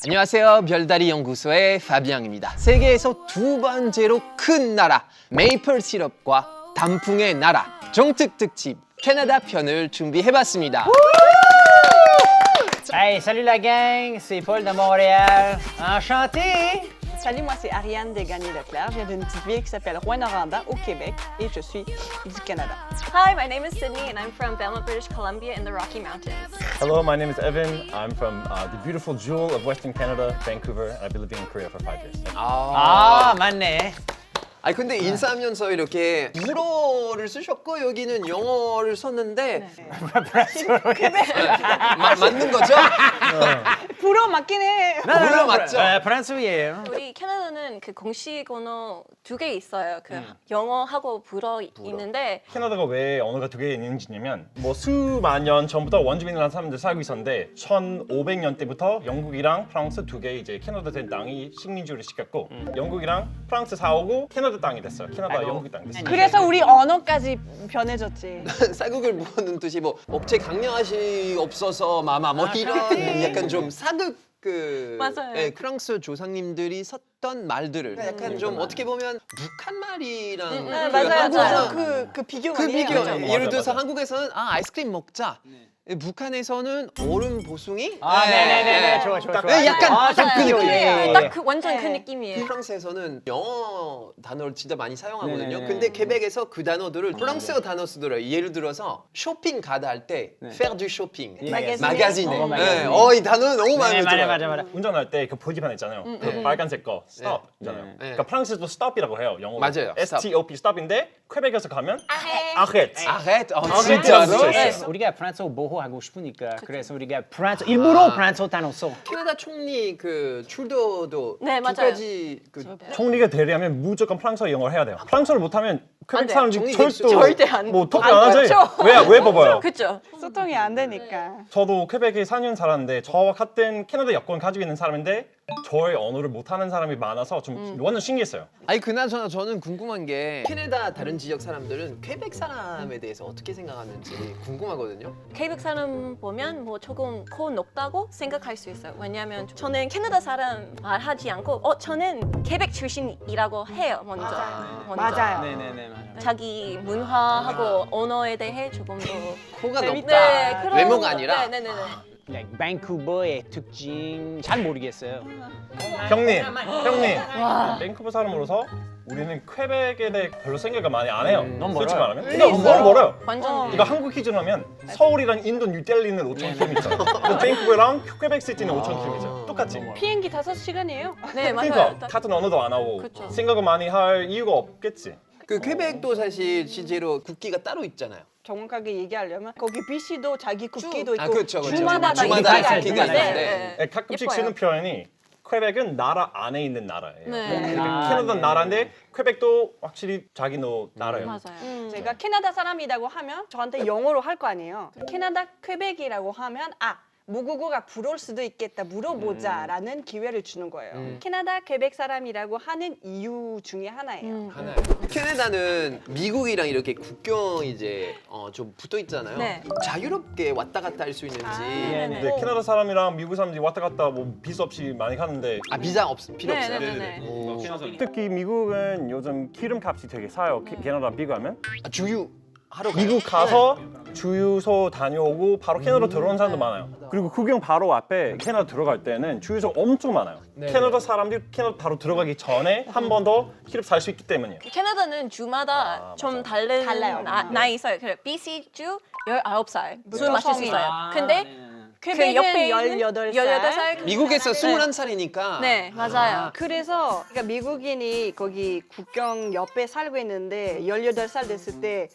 안녕하세요. 별다리 연구소의 파비앙입니다. 세계에서 두 번째로 큰 나라 메이플 시럽과 단풍의 나라 정특 특집 캐나다 편을 준비해봤습니다. Hey, salut la gang, c'est Paul de Montréal. Enchanté! Salut, moi c'est Ariane Desgagnés-Leclerc. Je viens d'une petite ville qui s'appelle Rouyn-Noranda au Québec et je suis du Canada. Hi, my name is Sydney and I'm from Belmont, British Columbia in the Rocky Mountains. Hello, my name is Evan. I'm from the beautiful jewel of Western Canada, Vancouver, and I've been living in Korea for 5 years. 아, 맞네. 아니 근데 인사하면서 이렇게 불어를 쓰셨고 여기는 영어를 썼는데 맞는 거죠? 불어 맞긴 해. 불어 맞죠? 프랑스어예요. 우리 캐나다는 그 공식 언어 두 개 있어요. 그 영어하고 불어 있는데 캐나다가 왜 언어가 두 개 있는지냐면 뭐 수만 년 전부터 원주민이라는 사람들 살고 있었는데 1500년 때부터 영국이랑 프랑스 두 개 이제 캐나다 된 땅이 식민지를 시켰고 영국이랑 프랑스 사오고 캐나다 땅이 됐어요. 캐나다 영국이 땅이 됐어요. 그래서 우리 언어까지 변해졌지. 사극을 보는 듯이 뭐 업체 강령하시 없어서 마마 뭐 이런 약간 좀 사극 그 맞아요. 예, 프랑스 조상님들이 썼던 말들을 약간 좀 어떻게 보면 북한 말이랑 그 맞아요, 한국어랑 맞아요. 그 비교가 그 아니에요. 비교 맞아, 예를 들어서 맞아. 한국에서는 아이스크림 먹자 북한에서는 얼음 보숭이 아, 네네네. 좋아, 좋아, 좋아. 약간 딱 그 느낌 딱 그 완전 그 네. 느낌이에요. 프랑스에서는 영어 단어를 진짜 많이 사용하거든요. 네네네. 근데 케벡에서 그 단어들을 프랑스어 단어 쓰더라고요. 예를 들어서 쇼핑 가다 할 때 faire du shopping, 마가지네. 마가지네. 이 단어는 너무 마음에 네, 들어요. 맞아. 운전할 때 그 표지판 있잖아요. 그 빨간색 거 stop 있잖아요. 그러니까 프랑스도 stop이라고 해요. 영어로. 맞아요. STOP stop인데 퀘벡에서 가면 arrête. 아헷, 진짜로? 진짜로? 네. 우리가 프랑스어 보호하고 싶으니까 그래서 우리가 일부러 프랑스어 단어 써. 캐나다 총리 그 트루도도 네, 두 맞아요. 가지 그 총리가 되려면 무조건 프랑스어 영어를 해야 돼요. 프랑스어를 못하면 퀘벡 돼요. 사람들이 총리 절대 안 뭐 투표 안 안 하지. 그렇죠. 왜 뽑아요? 그렇죠. 소통이 안 되니까. 저도 퀘벡에 4년 살았는데 저와 같은 캐나다 여권 가지고 있는 사람인데 저의 언어를 못하는 사람이 많아서 좀 완전 신기했어요. 아니 그나저나 저는 궁금한 게 캐나다 다른 지역 사람들은 퀘벡 사람에 대해서 어떻게 생각하는지 궁금하거든요. 케이블 사람 보면 뭐 조금 코 높다고 생각할 수 있어요. 왜냐하면 저는 캐나다 사람 말하지 않고 저는 케이블 출신이라고 해요. 먼저. 맞아요. 네네네, 맞아. 자기 문화하고 언어에 대해 조금 더 코가 재밌다. 높다. 그런 외모가 아니라. 네네네. 밴쿠버의 특징 잘 모르겠어요. 형님, 밴쿠버 사람으로서 우리는 퀘벡에 대해 별로 생각을 많이 안 해요. 너무 솔직히 멀어요. 말하면. 이거 너무 멀어요. 완전 이거 한국 기준으로 하면 서울이랑 인도 뉴델리는 5,000km, 밴쿠버랑 퀘벡 시티는 5,000km. 똑같지. 비행기 5시간이에요. 네 맞아요. 그러니까 같은 언어도 안 하고 그쵸. 생각을 많이 할 이유가 없겠지. 그 퀘벡도 사실 실제로 국기가 따로 있잖아요. 정확하게 얘기하려면 거기 BC도 자기 국기도 있고 아 그렇죠, 그렇죠. 주마다 주마다 있어요. 국기가 네, 있는데 네, 가끔씩 예뻐요. 쓰는 표현이 퀘벡은 나라 안에 있는 나라예요. 네. 그러니까 캐나다 네. 나라인데 퀘벡도 확실히 자기 나라예요. 맞아요. 제가 캐나다 사람이라고 하면 저한테 영어로 할 거 아니에요. 캐나다 퀘벡이라고 하면 모국어가 부러울 수도 있겠다 물어보자라는 기회를 주는 거예요. 캐나다 퀘벡 사람이라고 하는 이유 중에 하나예요. 하나요. 캐나다는 미국이랑 이렇게 국경 이제 좀 붙어 있잖아요. 네. 자유롭게 왔다 갔다 할 수 있는지. 네네. 근데 캐나다 사람이랑 미국 사람들이 왔다 갔다 뭐 비자 없이 많이 가는데 비자 필요 없어요. 네네네. 오. 특히 미국은 요즘 기름값이 되게 싸요. 캐나다랑 비교하면. 주유 하러 가요. 미국 가서 주유소 다녀오고 바로 캐나다 들어오는 사람도 많아요. 그리고 국경 바로 앞에 캐나다 들어갈 때는 주유소 엄청 많아요. 캐나다 사람들이 캐나다 바로 들어가기 전에 한 번 더 기름 살 수 있기 때문이에요. 캐나다는 주마다 좀 달라요. 나이 있어요. 그 BC 주 19살 술 마실 수 있어요. 아, 근데 네네네. 그 퀘벡은 옆에 있는 18살. 18살 미국에서 21살이니까. 네 맞아요. 그래서 그러니까 미국인이 거기 국경 옆에 살고 있는데 18살 됐을 때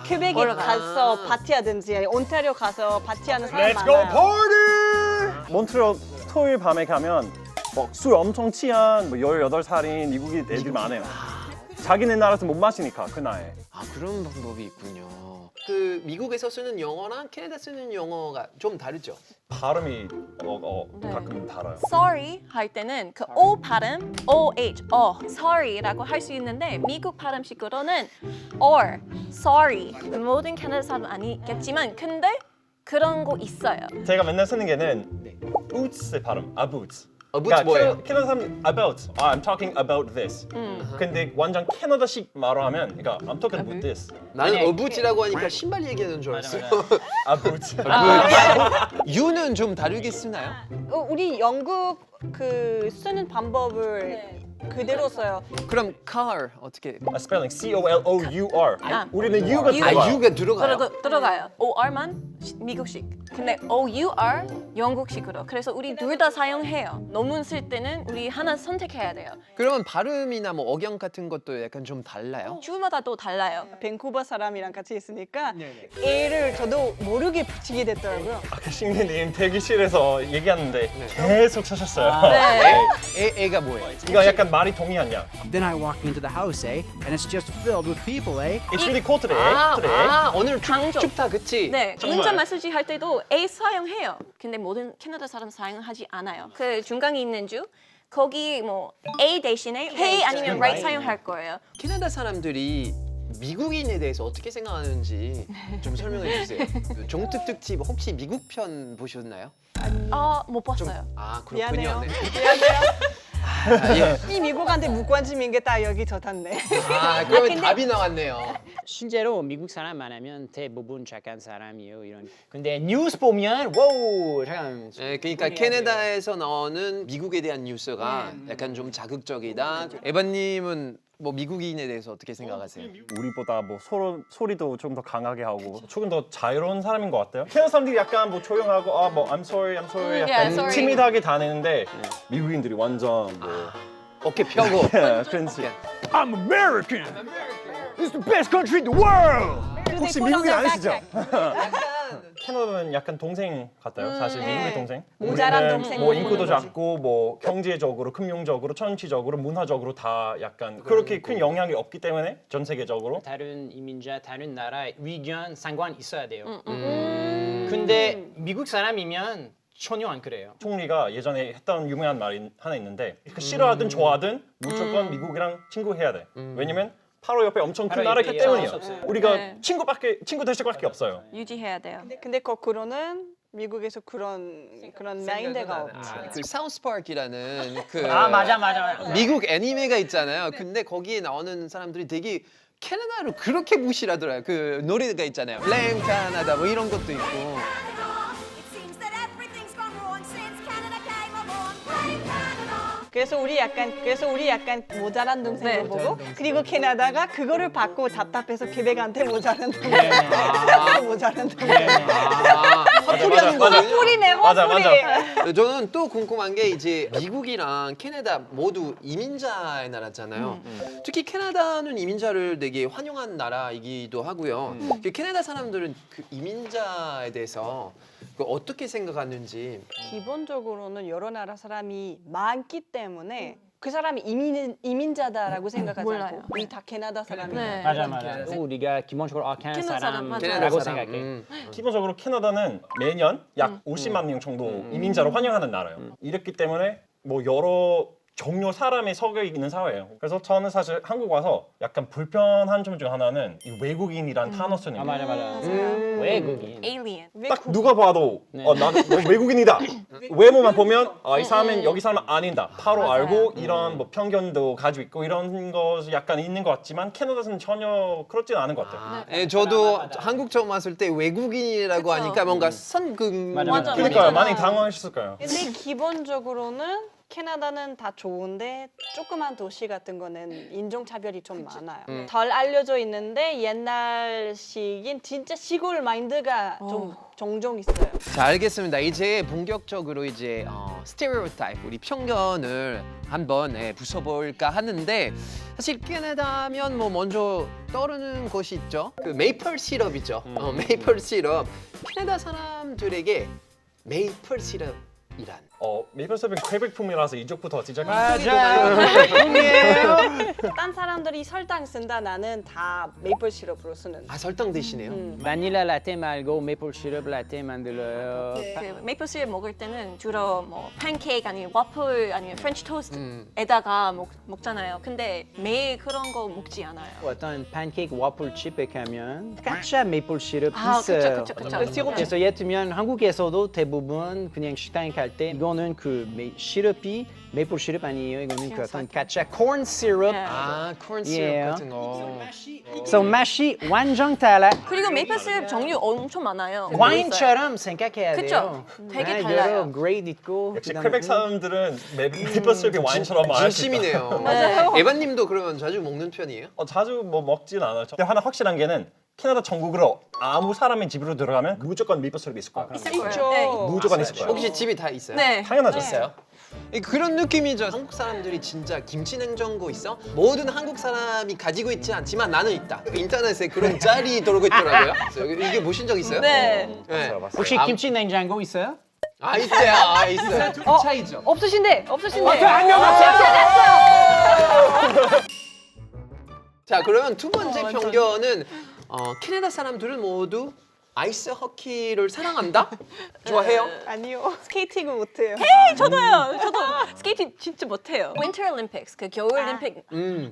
퀘벡에 가서 파티하든지 온타리오 가서 파티하는 사람 많아요. party! 몬트리올 토요일 밤에 가면 막 술 엄청 취한 뭐 18살인 미국인 애들 많아요. 자기네 나라에서 못 마시니까 그 나이에. 그런 방법이 있군요. 그 미국에서 쓰는 영어랑 캐나다 쓰는 영어가 좀 다르죠. 발음이 네. 가끔 달아요. sorry 할 때는 그 O 발음 OH sorry라고 할 수 있는데 미국 발음식으로는 or sorry 모든 캐나다 사람 아니겠지만 근데 그런 거 있어요. 제가 맨날 쓰는 게는 boots의 발음, boots. about 뭐예요? 캐나다 사람 about. I'm talking about this. 근데 완전 캐나다식 말로 하면 그러니까 I'm talking about this. 나는 아니, 어부지라고 하니까 신발 얘기하는 줄 알았어요. about. 유는 좀 다르게 쓰나요? 우리 영국 그 쓰는 방법을 그대로 써요. 그럼 car 어떻게? spelling C-O-L-O-U-R. 아. 우리는 U가 U. 들어가요. U가 들어가요. 들어가요. OR만 미국식. 근데 OUR 영국식으로. 그래서 우리 둘 다 사용해요. 논문 쓸 때는 우리 하나 선택해야 돼요. 그러면 발음이나 뭐 억양 같은 것도 약간 좀 달라요? 주마다 또 달라요. 밴쿠버 사람이랑 같이 있으니까 A를 저도 모르게 붙이게 됐더라고요. 아까 신기님 대기실에서 얘기하는데 계속 찾았어요. 네. 애가 뭐예요? 이거 약간 말이 동의하냐? Then I walk into the house, eh? And it's just filled with people, eh? It's really cold today. today. 오늘 강조. 춥다, 그치? 네, 정말. 문자 메시지 할 때도 A 사용해요. 근데 모든 캐나다 사람 사용하지 않아요. 그 중간에 있는 주 거기 뭐 A 대신에 Hey 아니면 Right 사용할 거예요. 캐나다 사람들이 미국인에 대해서 어떻게 생각하는지 좀 설명해 주세요. 그 종특 특집 혹시 미국 편 보셨나요? 못 봤어요. 아 그렇군요. 미안해요. 네. 미안해요. 아, 예. 이 미국한테 무관심인 게 딱 여기 젖었네. 아 그러면 답이 나왔네요. 실제로 미국 사람 만나면 대부분 착한 사람이에요. 이런. 근데 뉴스 보면 와우 잠깐. 네, 그러니까 캐나다에서 나오는 미국에 대한 뉴스가 약간 좀 자극적이다. 에바님은 뭐 미국인에 대해서 어떻게 생각하세요? 우리보다 뭐 소리도 좀 더 강하게 하고 조금 더 자유로운 사람인 것 같아요. 캐나다 사람들이 약간 뭐 조용하고 뭐 I'm sorry 약간 yeah, sorry. timid하게 다니는데 미국인들이 완전 뭐 어깨 펴고. 그런지. I'm American! It's the best country in the world! 혹시 미국인 아니시죠? 캐나다는 약간 동생 같아요. 사실 미국의 동생. 모자란 우리는 동생. 뭐 인구도 작고 뭐 경제적으로, 금융적으로, 정치적으로, 문화적으로 다 약간 그렇게 큰 영향이 없기 때문에 전 세계적으로 다른 이민자, 다른 나라 의견 상관 있어야 돼요. 근데 미국 사람이면 전혀 안 그래요. 총리가 예전에 했던 유명한 말이 하나 있는데 그 싫어하든 좋아하든 무조건 미국이랑 친구해야 돼. 왜냐면 바로 옆에 엄청 큰 바로 나라이기 옆에 때문이에요. 어쩔 수 없어요. 우리가 네. 친구 될 수밖에 없어요. 유지해야 돼요. 근데 거꾸로는 미국에서 그런 마인드가 없지. 그 사우스 파크이라는 그 맞아. 미국 애니메가 있잖아요. 근데 거기에 나오는 사람들이 되게 캐나다를 그렇게 무시하더라고요. 그 노래가 있잖아요. 블레임 캐나다 뭐 이런 것도 있고. It seems that everything's gone wrong since Canada came along. Blame Canada. 그래서 우리 약간 모자란 동생을 네. 보고 그리고 캐나다가 그거를 받고 답답해서 케벡한테 모자란 동생. 모자란 동생. 화풀이하는 거거든요. 뿌리네, 맞아, 뿌리. 맞아. 저는 또 궁금한 게 이제 미국이랑 캐나다 모두 이민자의 나라잖아요. 특히 캐나다는 이민자를 되게 환영한 나라이기도 하고요. 그 캐나다 사람들은 그 이민자에 대해서 그 어떻게 생각하는지. 기본적으로는 여러 나라 사람이 많기 때문에 그 사람이 이민자다라고 생각하지 몰라요. 않고 우리 다 캐나다 사람이다. 네. 맞아. 우리가 기본적으로 캐나다 캐나다 사람, 맞아요. 사람이라고 사람. 생각해. 기본적으로 캐나다는 매년 약 50만 명 정도 이민자로 환영하는 나라예요. 이랬기 때문에 뭐 여러 종류 사람이 섞여 있는 사회예요. 그래서 저는 사실 한국 와서 약간 불편한 점 중 하나는 이 외국인이란 단어 쓰는 게 맞아. 외국인. Alien. 딱 누가 봐도 나는 너 외국인이다. 외모만 보면 이 사람은 여기 사람 아니다. 바로 알고 이런 뭐 편견도 가지고 있고 이런 것이 약간 있는 것 같지만 캐나다는 전혀 그렇지는 않은 것 같아요. 예, 저도 한국 처음 왔을 때 외국인이라고 그쵸. 하니까 뭔가 선금 맞아. 그러니까요. 많이 당황하셨을 거예요. 근데 기본적으로는 캐나다는 다 좋은데 조그만 도시 같은 거는 인종차별이 좀 많아요. 덜 알려져 있는데 옛날식인 진짜 시골 마인드가 좀 종종 있어요. 자, 알겠습니다. 이제 본격적으로 이제 스테레오타입, 우리 편견을 한번 부숴볼까 하는데 사실 캐나다면 뭐 먼저 떠오르는 것이 있죠. 그 메이플 시럽이죠. 메이플 시럽. 캐나다 사람들에게 메이플 시럽이란 메이플 퀘벡품이라서 이쪽부터 시작해. 딴 사람들이 설탕 쓴다 나는 다 메이플 시럽으로 쓰는. 설탕 대신에요. 바닐라 라떼 말고 메이플 시럽 라떼 만들어요. 그 메이플 시럽 먹을 때는 주로 뭐 팬케이크 아니면 와플 아니면 프렌치 토스트에다가 먹잖아요. 근데 매일 그런 거 먹지 않아요. 어떤 팬케이크 와플 집에 가면 가짜 메이플 시럽 아, 있어요. 그쵸. 그래서 예를 들면 한국에서도 대부분 그냥 식당에 갈 때 이거 이거는 그 시럽이 메이플 시럽 아니에요. 이거는 그 어떤 가짜 corn syrup. 네. 아, 콘 시럽 예. 같은 거. So 맛이 완전 달라. 그리고 메이플 시럽 종류 엄청 많아요. 와인처럼 생각해야 그쵸? 돼요. 되게 여러 달라요. 그레이드 있고. 역시 그다음에 퀘벡 사람들은 메이플 시럽이 와인처럼 많이 진심이네요. 맞아요. 에반님도 그러면 자주 먹는 편이에요? 자주 뭐 먹진 않아요. 근데 하나 확실한 게는 캐나다 전국으로 아무 사람의 집으로 들어가면 무조건 메이플 시럽이 있을 거예요. 있을 거예요. 있죠. 네. 무조건 있을 거예요. 혹시 집이 다 있어요? 네. 당연하죠. 있어요? 그런 느낌이죠. 한국 사람들이 진짜 김치 냉장고 있어? 모든 한국 사람이 가지고 있지 않지만 나는 있다. 인터넷에 그런 짤이 돌고 있더라고요. 그래서 이게 보신 적 있어요? 네. 네. 봤어요. 혹시 아, 김치 냉장고 있어요? 있어요. 있어요. 차이죠. 없으신데. 자, 그러면 두 번째 편견은 캐나다 사람들은 모두 아이스 호키를 사랑한다? 좋아해요? 아니요. 스케이팅을 못해요. 저도요. 저도 스케이팅 진짜 못해요. 윈터 올림픽스 그 겨울 올림픽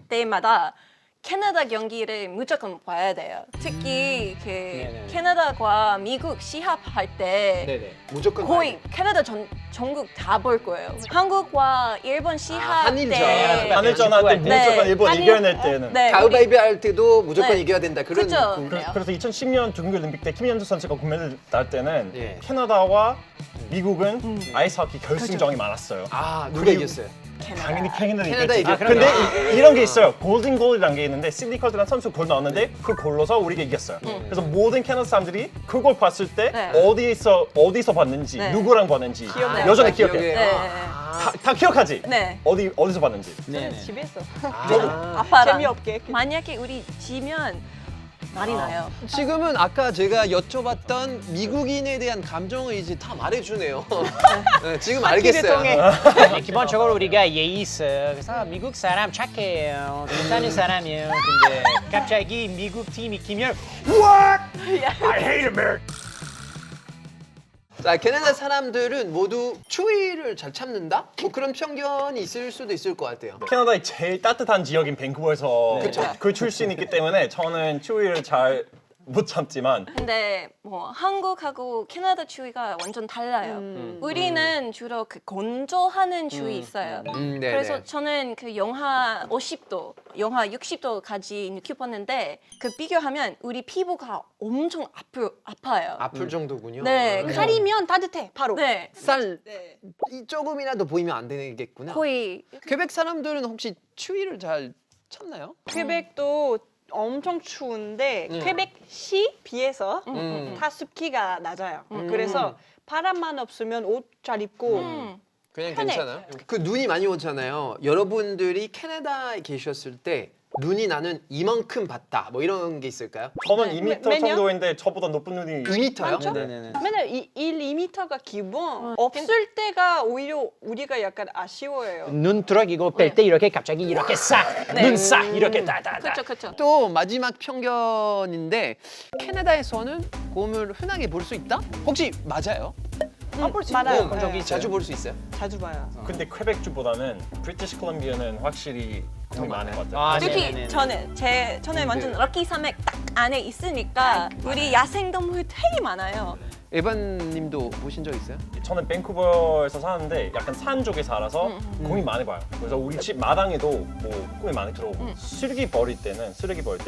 때마다 캐나다 경기를 무조건 봐야 돼요. 특히 그 네네. 캐나다과 미국 시합할 때 네네. 무조건 거의 캐나다 전국 다 볼 거예요. 한국과 일본 시합 한일전. 때 한일전 할 때 네. 무조건 일본 한일- 이겨낼 때는. 네, 가위바위보 할 때도 무조건 네. 이겨야 된다. 그런 그쵸. 그- 그래요. 그래서 2010년 동계올림픽 때 김현주 선수가 금메달 딸 때는 예. 캐나다와 미국은 아이스호키 결승전이 많았어요. 누가 이겼어요? 당연히 캐나다가 캐나다 이겼지. 이겼구나. 근데 이런 게 있어요. 골든 골이라는 게 있는데 시드니 컬즈라는 선수 골 넣었는데 그 골로서 우리가 이겼어요. 그래서 모든 캐나다 사람들이 그 골 봤을 때 네. 어디서 봤는지 네. 누구랑 봤는지 기억나요. 여전히 기억에. 기억해. 네. 다 기억하지? 네. 어디서 봤는지. 네네. 집에서. 아빠랑 재미없게. 만약에 우리 지면 난리 나요. 지금은 아까 제가 여쭤봤던 미국인에 대한 감정을 이제 다 말해주네요. 네, 지금 알겠어요. 네, 기본적으로 우리가 예의 있어. 그래서 미국 사람 착해요. 괜찮은 사람이에요. 근데 갑자기 미국 팀이 이기면 I hate America. 자, 캐나다 사람들은 모두 추위를 잘 참는다? 뭐 그런 편견이 있을 수도 있을 것 같아요. 캐나다의 제일 따뜻한 지역인 밴쿠버에서 그 출신이기 때문에 저는 추위를 잘 못 참지만 근데 뭐 한국하고 캐나다 추위가 완전 달라요. 우리는 주로 그 건조하는 추위 있어요. 네네. 그래서 저는 그 영하 50도, 영하 60도까지 느껴봤는데 그 비교하면 우리 피부가 엄청 아파요. 아플 정도군요. 네, 가리면 따뜻해. 바로. 네, 쌀 조금이라도 보이면 안 되겠구나. 거의 퀘벡 사람들은 혹시 추위를 잘 참나요? 퀘벡도 엄청 추운데 퀘벡시 비해서 다 습기가 낮아요. 그래서 바람만 없으면 옷 잘 입고 그냥 편해. 괜찮아요? 그 눈이 많이 오잖아요. 여러분들이 캐나다에 계셨을 때 눈이 나는 이만큼 봤다. 뭐 이런 게 있을까요? 저는 네. 2m 매년? 정도인데 저보다 높은 눈이 2m요? 많죠? 네네네. 맨날 2m가 기본. 없을 때가 오히려 우리가 약간 아쉬워요. 눈두럭이고 뺄 때 이렇게 갑자기 이렇게 싹 눈싹 이렇게 따다다. 그렇죠, 그렇죠. 또 마지막 편견인데 캐나다에서는 곰을 흔하게 볼 수 있다? 혹시 맞아요? 많아요. 곰 네. 자주 볼 수 있어요? 자주 봐요. 근데 퀘벡주보다는 브리티시 콜럼비아는 확실히 곰이 많은 것 같아요. 아, 특히 네네네. 저는 완전 럭키 산맥 딱 안에 있으니까 우리 야생 동물 되게 많아요. 에반님도 보신 적 있어요? 저는 밴쿠버에서 사는데 약간 산 쪽에 살아서 곰이 많이 봐요. 그래서 우리 집 마당에도 뭐 곰이 많이 들어오고 쓰레기 버릴 때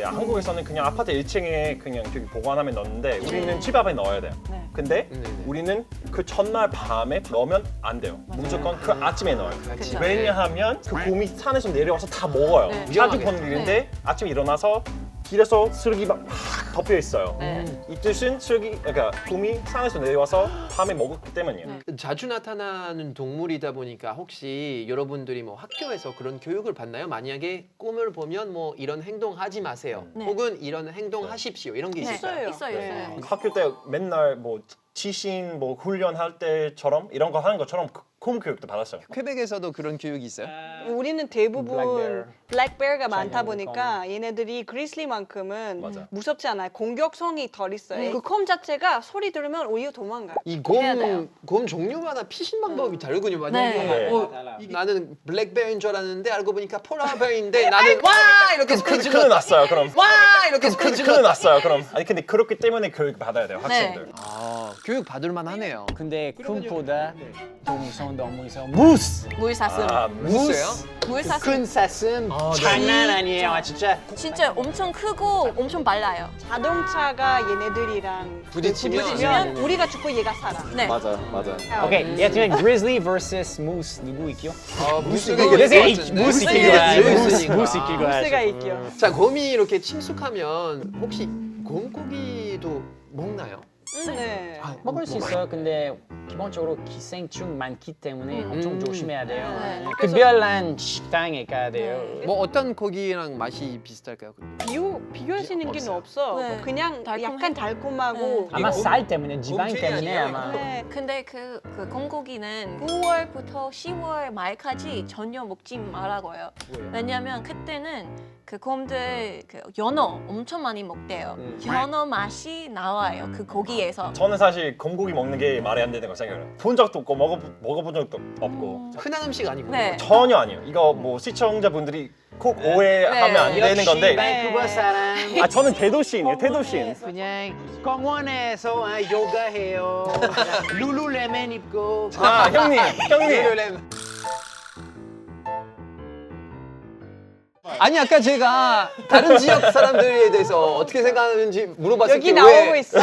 한국에서는 그냥 아파트 1층에 그냥 저기 보관함에 넣는데 우리는 집 앞에 넣어야 돼요. 네. 근데 네네. 우리는 그 전날 밤에 넣으면 안 돼요. 무조건 그 아침에 넣어요. 그쵸. 왜냐하면 그 곰이 산에서 내려와서 다 먹어요. 네. 자주 보는 일인데 아침에 일어나서 길에서 쓰레기 막 덮여 있어요. 네. 이 뜻은 그러니까 곰이 산에서 내려와서 밤에 먹었기 때문이에요. 자주 나타나는 동물이다 보니까 혹시 여러분들이 뭐 학교에서 그런 교육을 받나요? 만약에 꿈을 보면 뭐 이런 행동 하지 마세요. 네. 혹은 이런 행동 하십시오. 이런 게 네, 있을까요? 있어요. 네. 학교 때 맨날 뭐 지신 뭐 훈련할 때처럼 이런 거 하는 것처럼 곰 교육도 받았어요. 퀘벡에서도 그런 교육이 있어요? 우리는 대부분 블랙베어가 많다 자기는 보니까 얘네들이 그리즐리만큼은 맞아. 무섭지 않아요. 공격성이 덜 있어요. 그 곰 자체가 소리 들으면 오히려 도망가요. 이 해야 돼요. 곰 종류마다 피신 방법이 다르군요. 만약에 네. 나는 블랙베어인 줄 알았는데 알고 보니까 폴라베어인데 나는 와 이렇게 소리 큰일 질러 났어요. 그럼 와 이렇게 소리 큰일 질러 났어요. 그럼 아니 근데 그렇기 때문에 교육 받아야 돼요. 학생들. 아, 교육 받을 만하네요. 근데 그보다 더 무서운 무스. 물사슴. 무스요? 물사슴. 큰 사슴 장난 아니에요. 진짜 진짜 엄청 크고 엄청 빨라요. 자동차가 얘네들이랑 부딪히면 우리가 죽고 얘가 살아. 네. 맞아요. 오케이. 예전에 grizzly vs moose 누구 이겨? 무스가 무스 이길 거야. 무스니까. 무스 이길 거야. 무스가 이겨. 자, 곰이 이렇게 친숙하면 혹시 곰고기도 먹나요? 네. 먹을 수 있어요. 근데 기본적으로 기생충 많기 때문에 엄청 조심해야 돼요. 네. 특별한 식당에 가야 돼요. 뭐 어떤 고기랑 맛이 비슷할까요? 비교할 수 있는 게 없어요. 없어. 네. 그냥 달콤해. 약간 달콤하고. 아마 쌀 때문에 지방 곰탕이 때문에 아니에요? 아마. 네. 근데 그 곰고기는 9월부터 10월 말까지 전혀 먹지 말라고요. 왜냐면 그때는 그 곰들 그 연어 엄청 많이 먹대요. 연어 맛이 나와요. 그 고기에서. 저는 사실 곰고기 먹는 게 말이 안 되는 거 생각해요. 본 적도 없고 먹어본 적도 없고 흔한 음식 아니고. 네. 전혀 아니에요. 이거 뭐 시청자분들이 꼭 오해하면 안 되는 건데 밴쿠버 사람 저는 대도시인이에요. 대도시인. 그냥 공원에서 요가해요. 룰루레몬 입고. 형님. 아니 아까 제가 다른 지역 사람들에 대해서 어떻게 생각하는지 물어봤을 여기 때 나오고 왜 있어.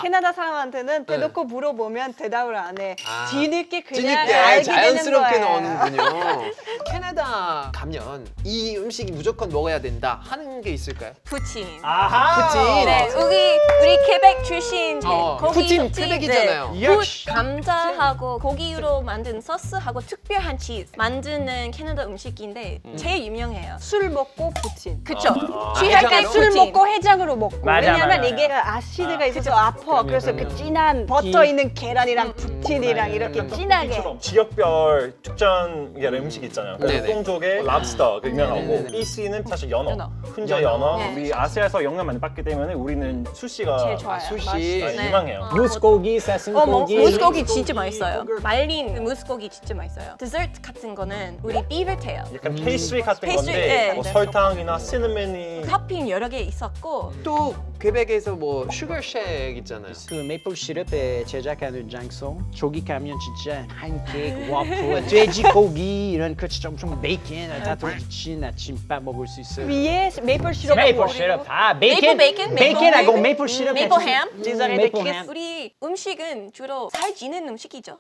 캐나다 사람한테는 대놓고 물어보면 대답을 안 해. 뒤늦게 그냥 뒤늦게 알게 자연스럽게 되는 거예요. 넣는군요. 캐나다 가면 이 음식이 무조건 먹어야 된다 하는 게 있을까요? 푸틴. 푸틴. 네, 우리 케벡 출신 고기 푸틴 소스, 퀘벡이잖아요. 네, 감자하고 고기로 만든 소스하고 특별한 치즈 만드는 캐나다 음식인데 제일 유명해요. 술 먹고 푸틴. 그쵸? 취할 때 해장으로? 술 푸틴. 먹고 해장으로 먹고. 맞아, 왜냐면 맞아. 이게 아시드가 있어서 아파. 그래서 그 진한 버터 있는 계란이랑 푸틴이랑 이렇게 진하게. 지역별 특정 음식 있잖아요. 네네. 동쪽에 랍스터 유명하고 BC는 사실 연어, 훈제 연어. 네. 우리 아시아에서 영향 많이 받기 때문에 우리는 수시가 제일 좋아요. 수시. 네. 유명해요. 무스고기, 사슴고기. 무스고기 진짜 맛있어요. 말린 그 무스고기 진짜 맛있어요. 디저트 같은 거는 우리 비버테일. 약간 페이스트리 같은 페이스트리, 건데 네. 뭐 설탕이나 시나몬이 토핑 여러 개 있었고 또 퀘벡에서 뭐 슈거쉑 있잖아요. 그 메이플 시럽에 제작하는 장소 저기 가면 진짜 한케이크, 와플, 돼지고기 이런 그 진짜 엄청 베이컨 다 들어있는 아침밥 먹을 수 있어요. 위에 메이플 시럽. 메이플 시럽 다 베이컨, 베이컨, 베이컨하고 메이플 시럽 메이플 같이 햄. 메이플 햄. 우리 음식은 주로 살찌는 음식이죠.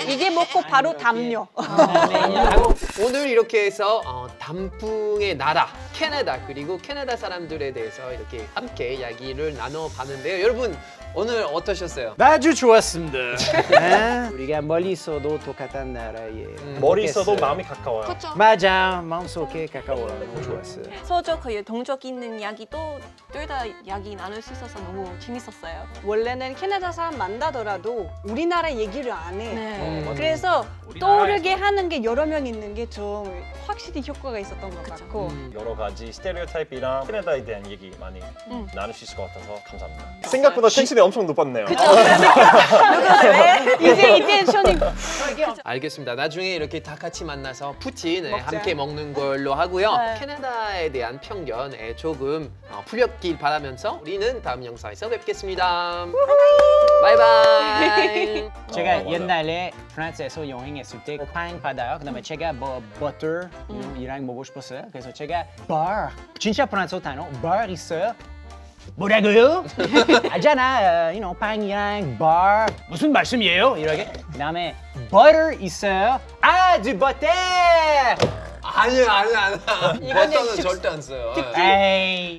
이게 먹고 바로 담요. 오늘 이렇게 해서 단풍의 나라 캐나다 그리고 캐나다 사람들에 대해서 이렇게 함께 이야기를 나눠봤는데요. 여러분 오늘 어떠셨어요? 아주 좋았습니다. 네? 우리가 멀리 있어도 똑같은 나라에 머리 있어도 있겠어요. 마음이 가까워요. 그렇죠. 맞아 마음속에 가까워요. 너무 좋았어요. 서로 그 동족 있는 이야기도 둘 다 이야기 나눌 수 있어서 너무 재밌었어요. 원래는 캐나다 사람 만나더라도 우리나라 얘기를 안 해. 네. 그래서 떠오르게 하는 게 여러 명 있는 게 좀 확실히 효과가 있었던 것 같고. 여러 가지 스테레오타입이랑 캐나다에 대한 얘기 많이 나눌 수 있을 것 같아서 감사합니다. 생각보다 텐션이 엄청 높았네요. 이제 이 텐션이 알겠습니다. 나중에 이렇게 다 같이 만나서 푸틴 먹자. 함께 먹는 걸로 하고요. 네. 캐나다에 대한 편견 조금 풀렸길 바라면서 우리는 다음 영상에서 뵙겠습니다. 바이바이. 제가 맞아. 옛날에 프랑스에서 여행했을 때 빵 받아요. 그다음에 제가 뭐 버터 이랑 먹고 싶었어요. 그래서 제가 bar 진짜 프랑스어 단어 bar 있어요. 뭐라고요? 알잖아, 빵이랑 bar 무슨 말씀이에요? 이렇게. 그다음에 butter 있어요. 두 버터. 아니야. 이거는 버터는 절대 안 써요. 에이.